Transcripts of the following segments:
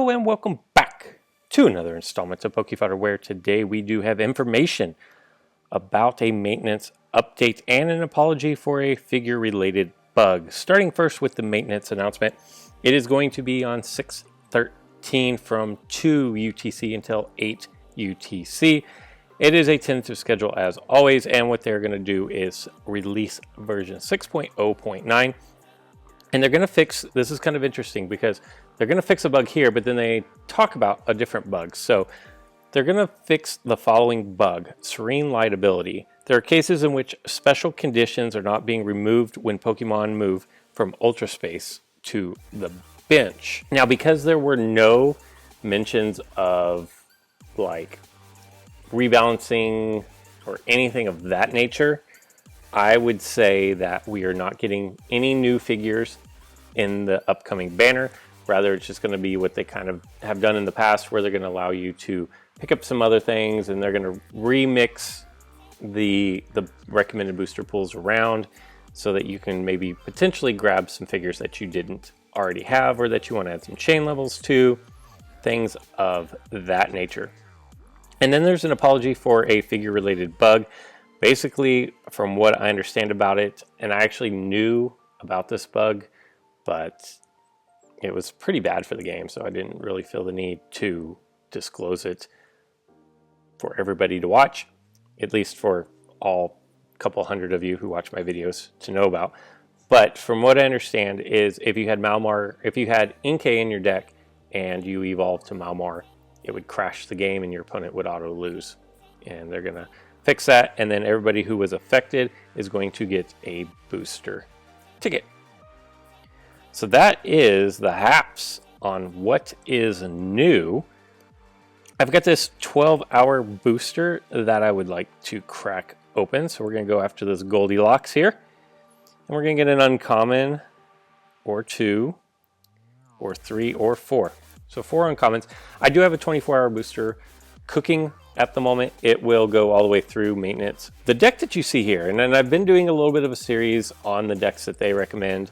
Hello and welcome back to another installment of Fodder, where today we do have information about a maintenance update and an apology for a figure-related bug. Starting first with the maintenance announcement, it is going to be on 6/13 from 2 UTC until 8 UTC. It is a tentative schedule as always, and what they're going to do is release version 6.0.9. And they're going to fix, this is kind of interesting because they're going to fix a bug here, but then they talk about a different bug. So they're going to fix the following bug: serene light ability. There are cases in which special conditions are not being removed when Pokemon move from Ultra Space to the bench. Now, because there were no mentions of like rebalancing or anything of that nature, I would say that we are not getting any new figures in the upcoming banner. Rather, it's just going to be what they kind of have done in the past, where they're going to allow you to pick up some other things, and they're going to remix the recommended booster pools around so that you can maybe potentially grab some figures that you didn't already have, or that you want to add some chain levels to, things of that nature. And then there's an apology for a figure-related bug. Basically, from what I understand about it, and I actually knew about this bug, but it was pretty bad for the game, so I didn't really feel the need to disclose it for everybody to watch, at least for all couple hundred of you who watch my videos to know about. But from what I understand is, if you had Malmar, if you had Inkay in your deck and you evolved to Malmar, it would crash the game and your opponent would auto lose. And they're gonna fix that, and then everybody who was affected is going to get a booster ticket. So that is the haps on what is new. I've got this 12-hour booster that I would like to crack open. So we're going to go after this Goldilocks here. And we're going to get an uncommon, or 2, or 3, or 4. So 4 uncommons. I do have a 24-hour booster cooking at the moment. It will go all the way through maintenance. The deck that you see here, and then I've been doing a little bit of a series on the decks that they recommend.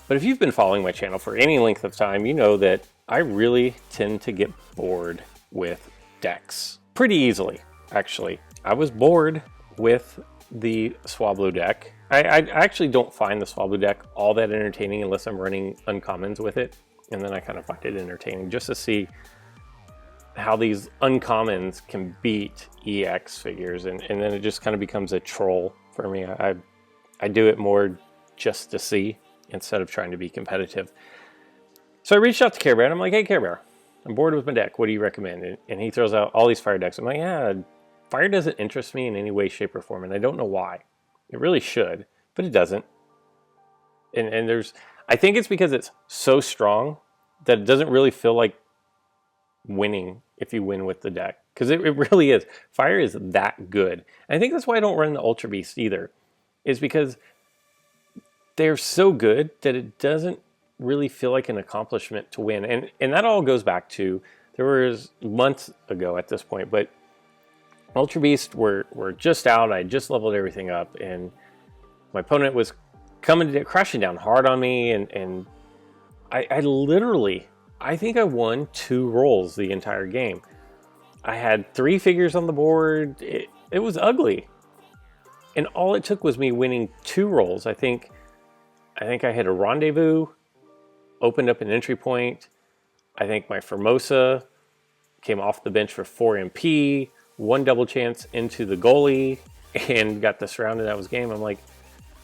But if you've been following my channel for any length of time, you know that I really tend to get bored with decks pretty easily, actually. I was bored with the Swablu deck. I actually don't find the Swablu deck all that entertaining unless I'm running uncommons with it. And then I kind of find it entertaining just to see how these uncommons can beat EX figures. And then it just kind of becomes a troll for me. I do it more just to see, instead of trying to be competitive. So I reached out to Care Bear and I'm like, hey Care Bear, I'm bored with my deck, what do you recommend? And he throws out all these fire decks. I'm like, yeah, fire doesn't interest me in any way, shape, or form, and I don't know why. It really should, but it doesn't. And there's, I think it's because it's so strong that it doesn't really feel like winning if you win with the deck. Because it really is. Fire is that good. And I think that's why I don't run the Ultra Beast either, is because they're so good that it doesn't really feel like an accomplishment to win. And that all goes back to, there was months ago at this point, but Ultra Beast were just out. I just leveled everything up, and my opponent was crashing down hard on me, and I literally, I think I won 2 rolls the entire game. I had 3 figures on the board. It was ugly. And all it took was me winning 2 rolls. I think I hit a Rendezvous, opened up an entry point. I think my Formosa came off the bench for 4 MP, 1 double chance into the goalie, and got the surrounded. That was game. I'm like,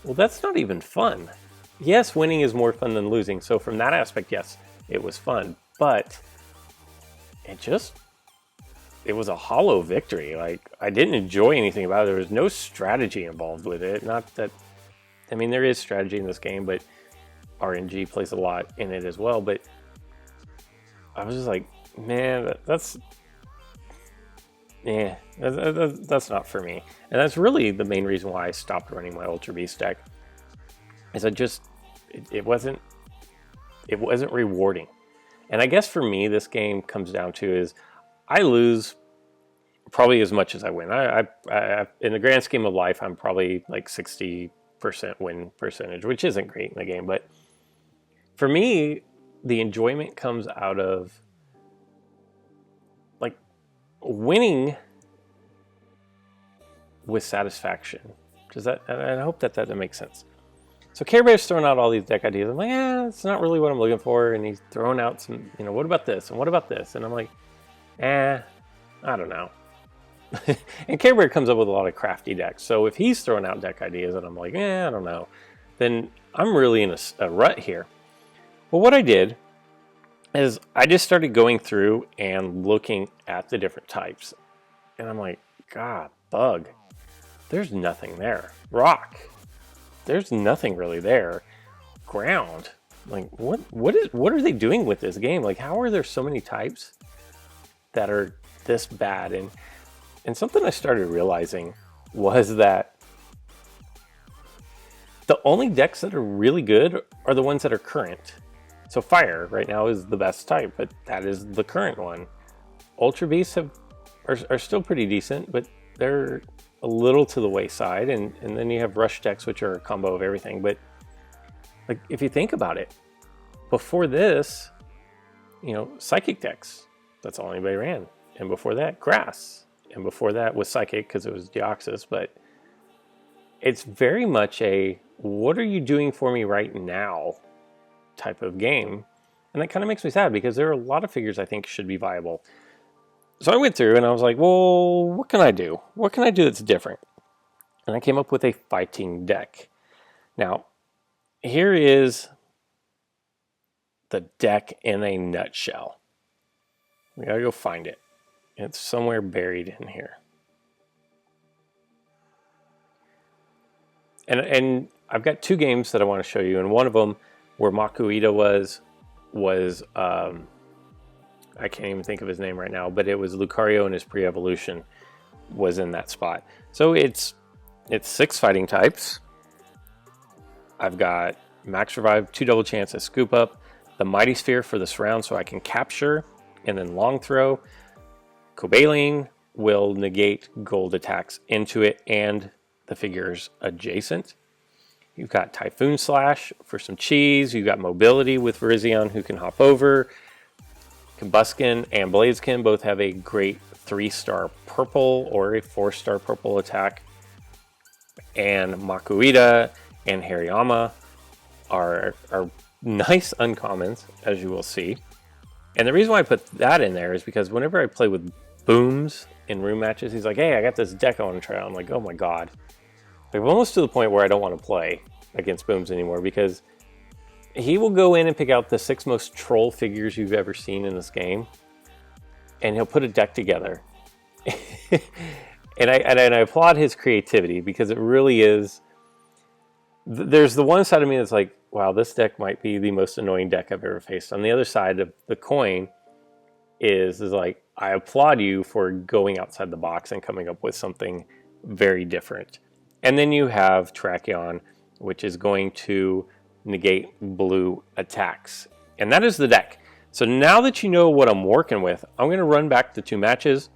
well, that's not even fun. Yes, winning is more fun than losing. So from that aspect, yes, it was fun. But it was a hollow victory. Like, I didn't enjoy anything about it. There was no strategy involved with it. Not that, I mean, there is strategy in this game, but RNG plays a lot in it as well. But I was just like, man, that's not for me. And that's really the main reason why I stopped running my Ultra Beast deck. Is it wasn't rewarding. And I guess for me, this game comes down to is I lose probably as much as I win. I in the grand scheme of life, I'm probably like 60% win percentage, which isn't great in the game. But for me, the enjoyment comes out of winning with satisfaction. Does that? I hope that makes sense. So Care Bear's throwing out all these deck ideas. I'm like, it's not really what I'm looking for. And he's throwing out some, what about this? And what about this? And I'm like, I don't know. And Care Bear comes up with a lot of crafty decks. So if he's throwing out deck ideas and I'm like, I don't know, then I'm really in a rut here. Well, what I did is I just started going through and looking at the different types. And I'm like, God, bug, there's nothing there. Rock, there's nothing really there. Ground, like what are they doing with this game? Like, how are there so many types that are this bad? And something I started realizing was that the only decks that are really good are the ones that are current. So Fire right now is the best type, but that is the current one. Ultra Beasts are still pretty decent, but they're a little to the wayside. And then you have Rush decks, which are a combo of everything. But like, if you think about it, before this, Psychic decks, that's all anybody ran. And before that, Grass. And before that was Psychic because it was Deoxys. But it's very much a, what are you doing for me right now type of game. And that kind of makes me sad because there are a lot of figures I think should be viable. So I went through and I was like, well, what can I do? What can I do that's different? And I came up with a fighting deck. Now, here is the deck in a nutshell. We gotta go find it. It's somewhere buried in here. And I've got two games that I want to show you, and one of them where Makuhita was I can't even think of his name right now, but it was Lucario in his pre-evolution was in that spot. So it's 6 fighting types. I've got Max Revive, 2 double chance, a scoop up, the Mighty Sphere for the surround so I can capture, and then long throw. Cobalion will negate gold attacks into it and the figures adjacent. You've got Typhoon Slash for some cheese. You've got mobility with Virizion who can hop over. Combuskin and Blaziken both have a great 3-star purple or a 4-star purple attack. And Makuhita and Hariyama are nice uncommons, as you will see. And the reason why I put that in there is because whenever I play with Booms in room matches, he's like, hey, I got this deck I want to try out. I'm like, oh my god. Like, I'm almost to the point where I don't want to play against Booms anymore because he will go in and pick out the 6 most troll figures you've ever seen in this game, and he'll put a deck together. and I applaud his creativity because it really is. There's the one side of me that's like, wow, this deck might be the most annoying deck I've ever faced. On the other side of the coin is like, I applaud you for going outside the box and coming up with something very different. And then you have Tracheon, which is going to negate blue attacks. And that is the deck. So now that you know what I'm working with, I'm going to run back the 2 matches.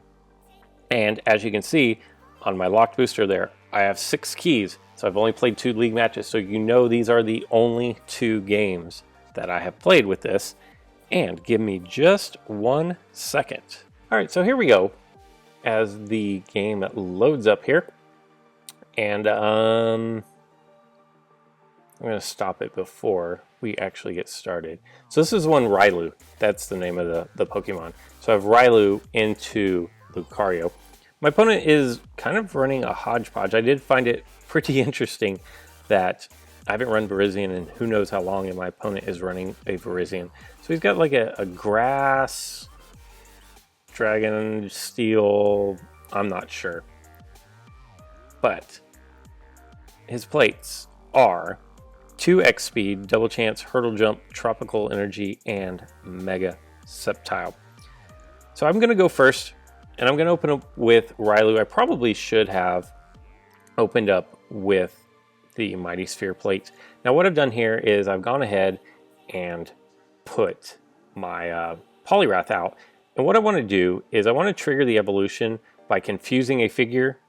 And as you can see on my locked booster there, I have 6 keys. So I've only played 2 league matches. So you know these are the only 2 games that I have played with this. And give me just 1 second. All right, so here we go as the game loads up here. And I'm going to stop it before we actually get started. So this is one Rylu. That's the name of the Pokemon. So I have Rylu into Lucario. My opponent is kind of running a hodgepodge. I did find it pretty interesting that I haven't run Virizion in who knows how long, and my opponent is running a Virizion. So he's got like a grass, dragon, steel, I'm not sure. But his plates are 2x speed, double chance, hurdle jump, tropical energy, and mega septile. So I'm going to go first, and I'm going to open up with Rylu. I probably should have opened up with the Mighty Sphere plate. Now what I've done here is I've gone ahead and put my Poliwrath out. And what I want to do is I want to trigger the evolution by confusing a figure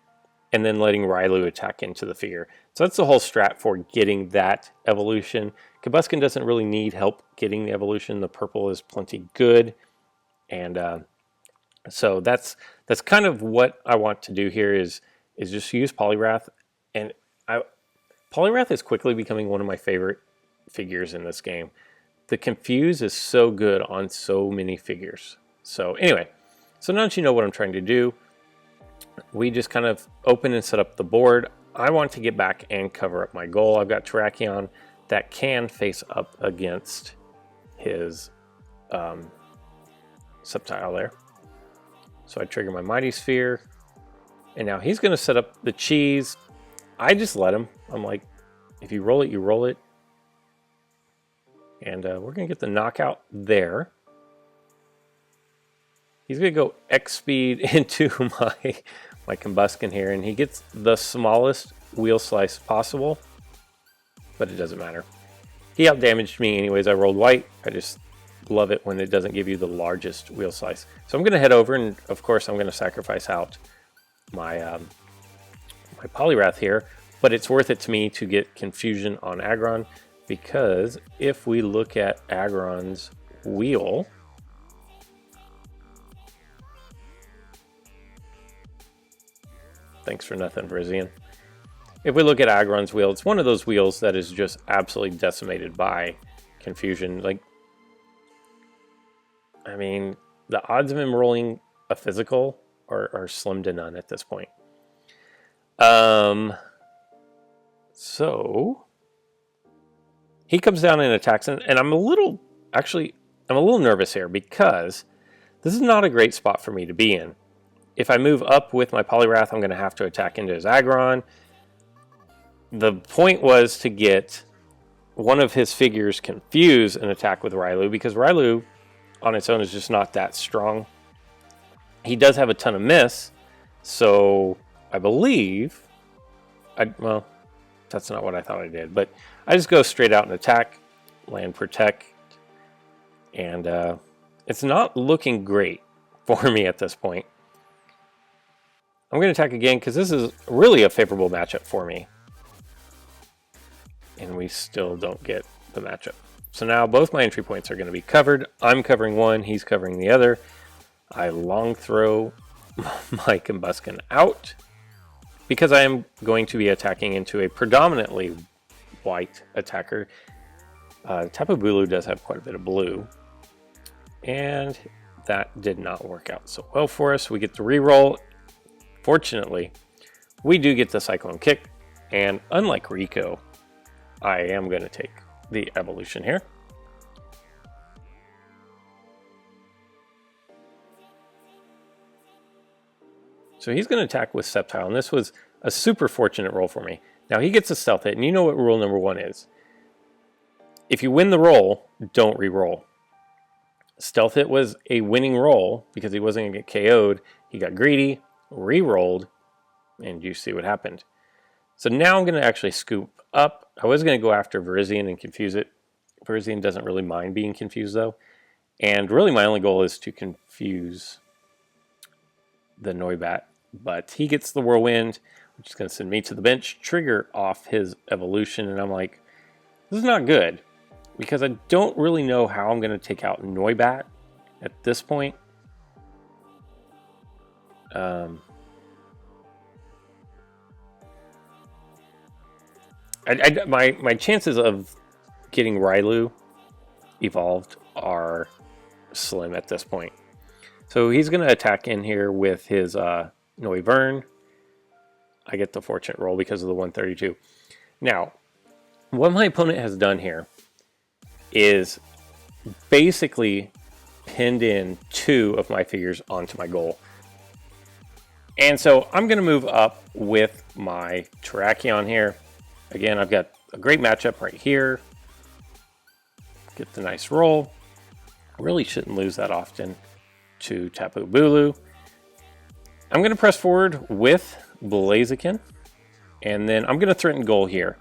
and then letting Rylu attack into the figure. So that's the whole strat for getting that evolution. Combuskin doesn't really need help getting the evolution. The purple is plenty good. And So that's kind of what I want to do here is just use Polyrath, and Polyrath is quickly becoming one of my favorite figures in this game. The Confuse is so good on so many figures. So anyway, so now that you know what I'm trying to do, we just kind of open and set up the board. I want to get back and cover up my goal. I've got Terrakion that can face up against his Sceptile there. So I trigger my Mighty Sphere, and now he's going to set up the cheese. I just let him. I'm like, if you roll it, you roll it. And we're going to get the knockout there. He's going to go X speed into my Combusken here, and he gets the smallest wheel slice possible, but it doesn't matter. He outdamaged me anyways. I rolled white. I just love it when it doesn't give you the largest wheel slice. So I'm going to head over, and of course I'm going to sacrifice out my my Polyrath here, but it's worth it to me to get Confusion on Aggron, because if we look at Aggron's wheel, thanks for nothing, Vrizian. If we look at Aggron's wheel, it's one of those wheels that is just absolutely decimated by Confusion. Like, I mean, the odds of him rolling a physical are slim to none at this point. So he comes down and attacks, and I'm a little nervous here, because this is not a great spot for me to be in. If I move up with my Polyrath, I'm going to have to attack into his Aggron. The point was to get one of his figures confuse and attack with Rylu, because Rylu on its own is just not that strong. He does have a ton of miss, so I believe, well, that's not what I thought I did, but I just go straight out and attack, land protect, and it's not looking great for me at this point. I'm going to attack again because this is really a favorable matchup for me. And we still don't get the matchup. So now both my entry points are going to be covered. I'm covering one, he's covering the other. I long throw my Combusken out because I am going to be attacking into a predominantly white attacker. Tapu Bulu does have quite a bit of blue. And that did not work out so well for us. We get to reroll. Fortunately, we do get the Cyclone Kick, and unlike Rico, I am going to take the evolution here. So he's going to attack with Sceptile, and this was a super fortunate roll for me. Now he gets a stealth hit, and you know what rule number 1 is. If you win the roll, don't re-roll. Stealth hit was a winning roll because he wasn't going to get KO'd. He got greedy, re-rolled, and you see what happened. So now I'm going to actually scoop up. I was going to go after Verizian and confuse it. Verizian doesn't really mind being confused though. And really my only goal is to confuse the Noibat. But he gets the Whirlwind, which is going to send me to the bench, trigger off his evolution, and I'm like, this is not good. Because I don't really know how I'm going to take out Noibat at this point. My chances of getting Rylu evolved are slim at this point. So he's going to attack in here with his Noivern. I get the fortunate roll because of the 132. Now, what my opponent has done here is basically pinned in 2 of my figures onto my goal. And so I'm going to move up with my Terrakion here. Again, I've got a great matchup right here. Get the nice roll. Really shouldn't lose that often to Tapu Bulu. I'm going to press forward with Blaziken. And then I'm going to threaten goal here.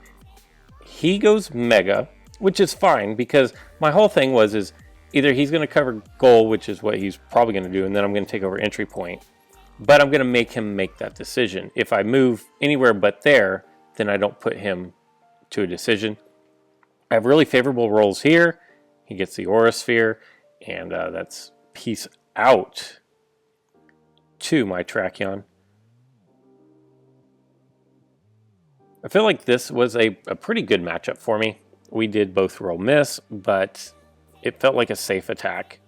He goes Mega, which is fine because my whole thing is either he's going to cover goal, which is what he's probably going to do, and then I'm going to take over entry point. But I'm going to make him make that decision. If I move anywhere but there, then I don't put him to a decision. I have really favorable rolls here. He gets the Aura Sphere, and that's peace out. to my Terrakion. I feel like this was a pretty good matchup for me. We did both roll miss, but it felt like a safe attack.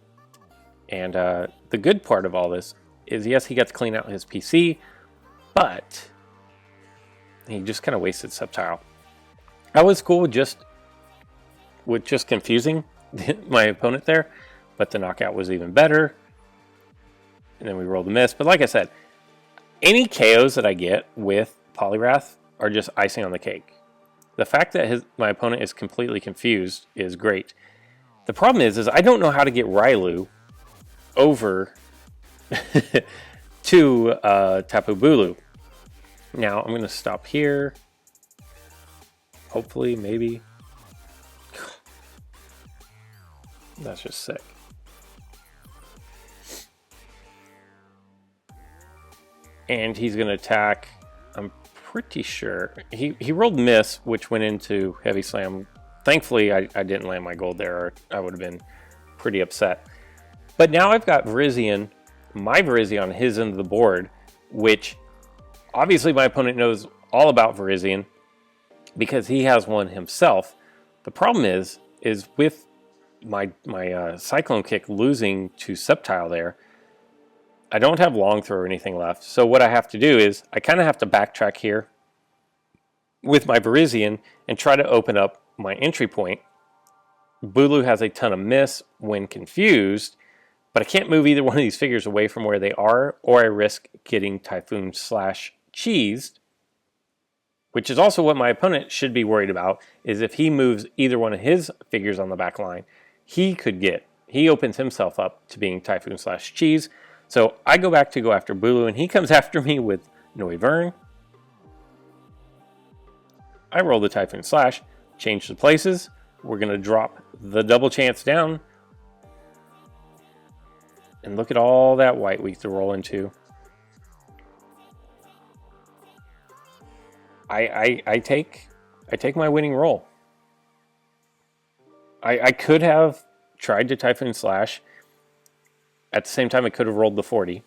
And the good part of all this is, yes, he got to clean out his PC, but he just kind of wasted Sceptile. I was cool with just confusing my opponent there, but the knockout was even better. And then we rolled a miss. But like I said, any KOs that I get with Poliwrath are just icing on the cake. The fact that my opponent is completely confused is great. The problem is I don't know how to get Railu over to Tapu Bulu. Now I'm going to stop here. Hopefully, maybe. That's just sick. And he's going to attack. I'm pretty sure. He rolled miss, which went into Heavy Slam. Thankfully, I didn't land my gold there, or I would have been pretty upset. But now I've got Virizion, my Virizion on his end of the board, which obviously my opponent knows all about Virizion because he has one himself. The problem is with my Cyclone Kick losing to Sceptile there, I don't have Long Throw or anything left. So what I have to do is I kind of have to backtrack here with my Virizion and try to open up my entry point. Bulu has a ton of miss when confused, but I can't move either one of these figures away from where they are, or I risk getting Typhoon / cheesed, which is also what my opponent should be worried about, is if he moves either one of his figures on the back line, he opens himself up to being Typhoon / cheese. So I go back to go after Bulu, and he comes after me with Noivern. I roll the Typhoon / change the places. We're going to drop the double chance down. And look at all that white we have to roll into. I take my winning roll. I could have tried to Typhoon / At the same time, I could have rolled the 40.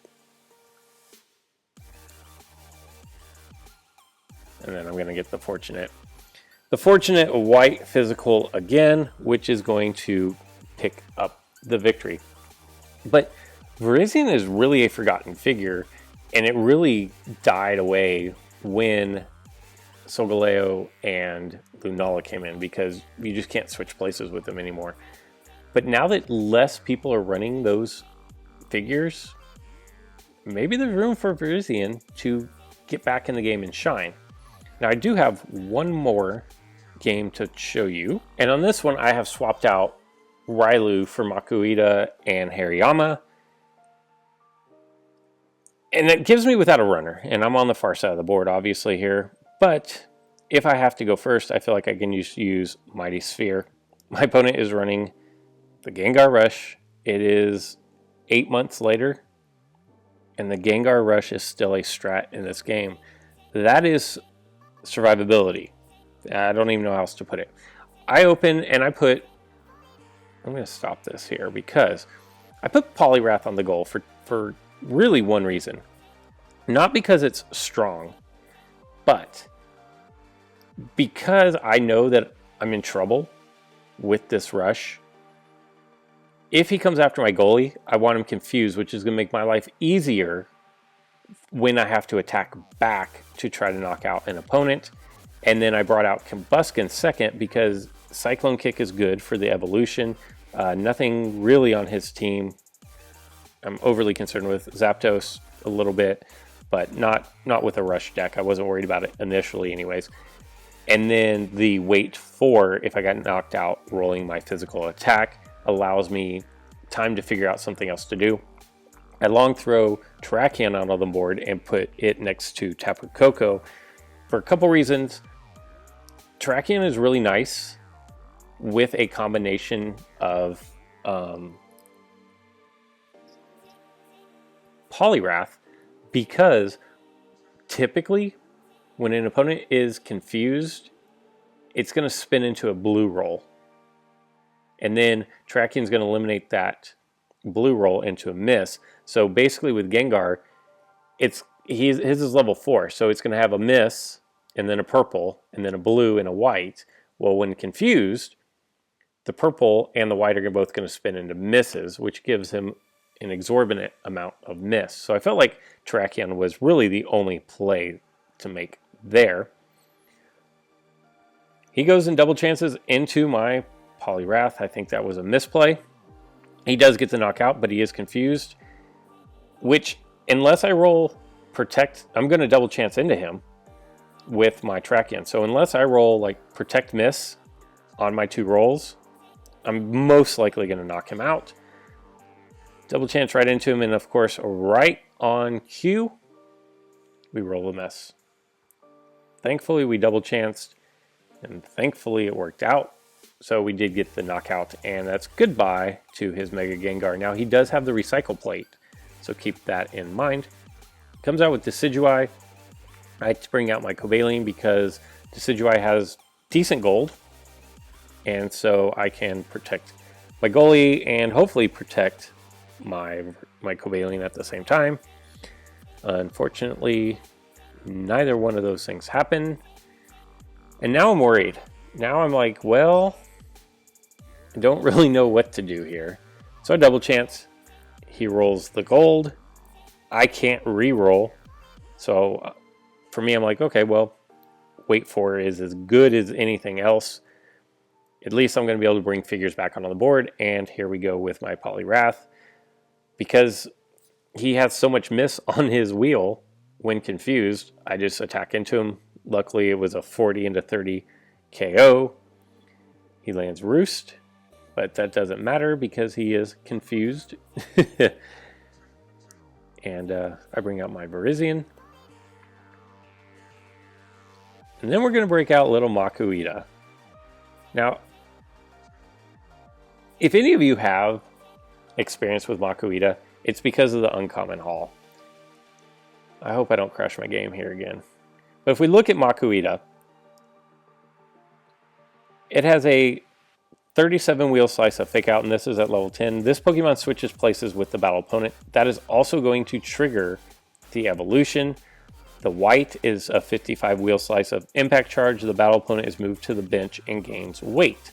And then I'm going to get the fortunate white physical again, which is going to pick up the victory. But Virizion is really a forgotten figure, and it really died away when Solgaleo and Lunala came in, because you just can't switch places with them anymore. But now that less people are running those figures, maybe there's room for Virizion to get back in the game and shine. Now I do have one more game to show you, and on this one I have swapped out Railu for Makuhita and Hariyama, and it gives me without a runner, and I'm on the far side of the board obviously here, but if I have to go first, I feel like I can use Mighty Sphere. My opponent is running the Gengar Rush. It is 8 months later, and the Gengar Rush is still a strat in this game. That is survivability. I don't even know how else to put it. I open and I'm going to stop this here because I put Poliwrath on the goal for really one reason. Not because it's strong, but because I know that I'm in trouble with this rush. If he comes after my goalie, I want him confused, which is going to make my life easier when I have to attack back to try to knock out an opponent. And then I brought out Combuskin second because Cyclone Kick is good for the evolution. Nothing really on his team I'm overly concerned with. Zapdos a little bit, but not with a rush deck. I wasn't worried about it initially anyways. And then the wait for, if I got knocked out, rolling my physical attack allows me time to figure out something else to do. I long throw Terrakion out on the board and put it next to Tapu Koko for a couple reasons. Terrakion is really nice with a combination of Poliwrath, because typically when an opponent is confused, it's going to spin into a blue roll. And then Terrakion's going to eliminate that blue roll into a miss. So basically with Gengar, his is level 4, so it's going to have a miss, and then a purple, and then a blue, and a white. Well, when confused, the purple and the white are both going to spin into misses, which gives him an exorbitant amount of miss. So I felt like Terrakion was really the only play to make there. He goes and double chances into my Poliwrath. I think that was a misplay. He does get the knockout, but he is confused, which, unless I roll Protect, I'm going to double chance into him with my Terrakion. So unless I roll like Protect Miss on my 2 rolls, I'm most likely going to knock him out. Double chance right into him, and of course, right on cue, we roll a miss. Thankfully, we double chanced, and thankfully it worked out. So we did get the knockout, and that's goodbye to his Mega Gengar. Now, he does have the Recycle Plate, so keep that in mind. Comes out with Decidueye. I had to bring out my Cobalion because Decidueye has decent gold, and so I can protect my goalie and hopefully protect my Cobalion at the same time. Unfortunately, neither one of those things happened, and now I'm worried. Now I'm like, well, I don't really know what to do here. So I double chance. He rolls the gold. I can't re-roll. So for me, I'm like, okay, well, Wait For is as good as anything else. At least I'm going to be able to bring figures back onto the board. And here we go with my Poliwrath. Because he has so much miss on his wheel when confused, I just attack into him. Luckily, it was a 40 into 30 KO. He lands Roost, but that doesn't matter because he is confused. And I bring out my Virizion. And then we're going to break out little Makuhita. Now, if any of you have experience with Makuhita, it's because of the uncommon haul. I hope I don't crash my game here again. But if we look at Makuhita, it has a 37 wheel slice of Fake Out, and this is at level 10. This Pokemon switches places with the battle opponent. That is also going to trigger the evolution. The white is a 55 wheel slice of Impact Charge. The battle opponent is moved to the bench and gains weight.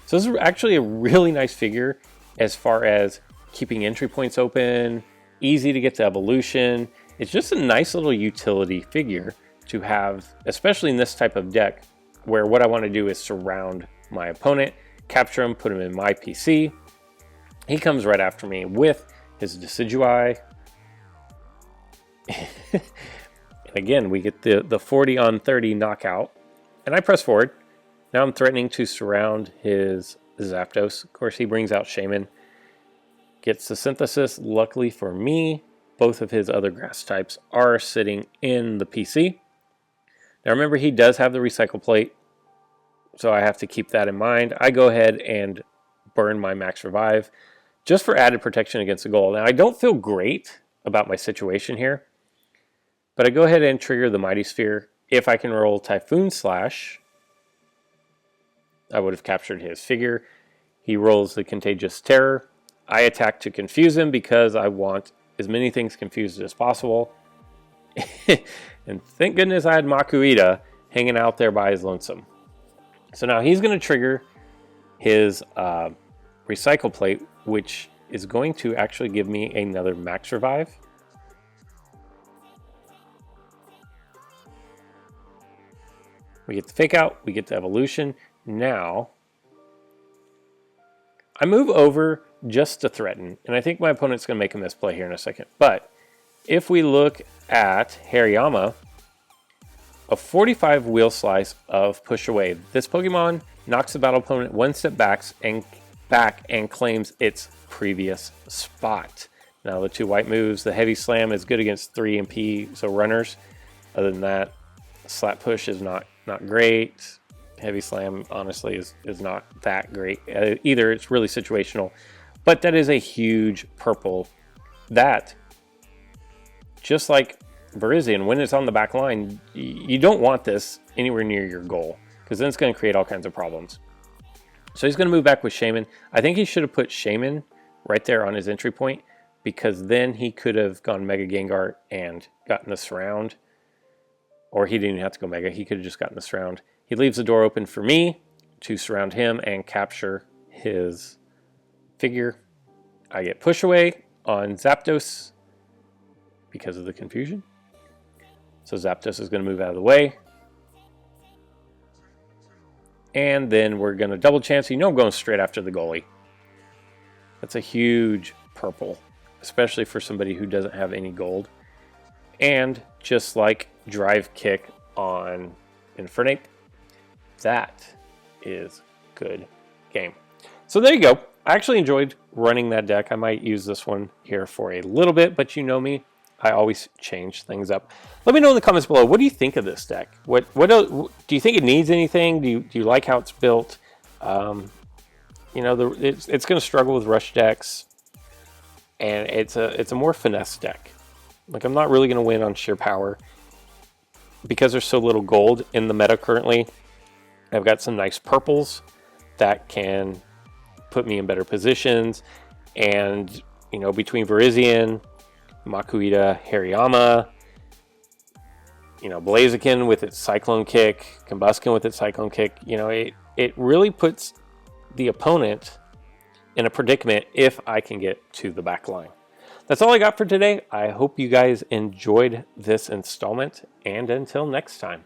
So this is actually a really nice figure as far as keeping entry points open, easy to get to evolution. It's just a nice little utility figure to have, especially in this type of deck, where what I want to do is surround my opponent, capture him, put him in my PC. He comes right after me with his Decidueye. And again, we get the 40 on 30 knockout. And I press forward. Now I'm threatening to surround his Zapdos. Of course, he brings out Shaman. Gets the Synthesis. Luckily for me, both of his other grass types are sitting in the PC. Now remember, he does have the Recycle Plate, so I have to keep that in mind. I go ahead and burn my Max Revive just for added protection against the goal. Now I don't feel great about my situation here, but I go ahead and trigger the Mighty Sphere. If I can roll Typhoon Slash, I would have captured his figure. He rolls the Contagious Terror. I attack to confuse him because I want as many things confused as possible. And thank goodness I had Makuhita hanging out there by his lonesome. So now he's going to trigger his Recycle Plate, which is going to actually give me another Max Revive. We get the Fake Out, we get the Evolution. Now, I move over just to threaten, and I think my opponent's going to make a misplay here in a second. But if we look at Hariyama, a 45 wheel slice of Push Away. This Pokemon knocks the battle opponent one step back and claims its previous spot. Now the 2 white moves, the Heavy Slam is good against 3 and P, so runners. Other than that, Slap Push is not great. Heavy Slam, honestly, is not that great either. It's really situational. But that is a huge purple that, just like Virizion, when it's on the back line, you don't want this anywhere near your goal, because then it's going to create all kinds of problems. So he's going to move back with Shaman. I think he should have put Shaman right there on his entry point, because then he could have gone Mega Gengar and gotten the surround. Or he didn't even have to go Mega. He could have just gotten the surround. He leaves the door open for me to surround him and capture his figure. I get push away on Zapdos because of the confusion. So Zapdos is going to move out of the way. And then we're going to double chance. You know I'm going straight after the goalie. That's a huge purple, especially for somebody who doesn't have any gold. And just like Drive Kick on Infernape, that is good game. So there you go. I actually enjoyed running that deck. I might use this one here for a little bit, but you know me, I always change things up. Let me know in the comments below, what do you think of this deck? What do you think it needs anything? Do you like how it's built? You know, it's going to struggle with rush decks, and it's a more finesse deck. Like, I'm not really going to win on sheer power because there's so little gold in the meta currently. I've got some nice purples that can put me in better positions, and you know, between Virizion, Makuhita, Hariyama, you know, Blaziken with its Cyclone Kick, Combusken with its Cyclone Kick, you know, it really puts the opponent in a predicament if I can get to the back line. That's all I got for today. I hope you guys enjoyed this installment, and until next time.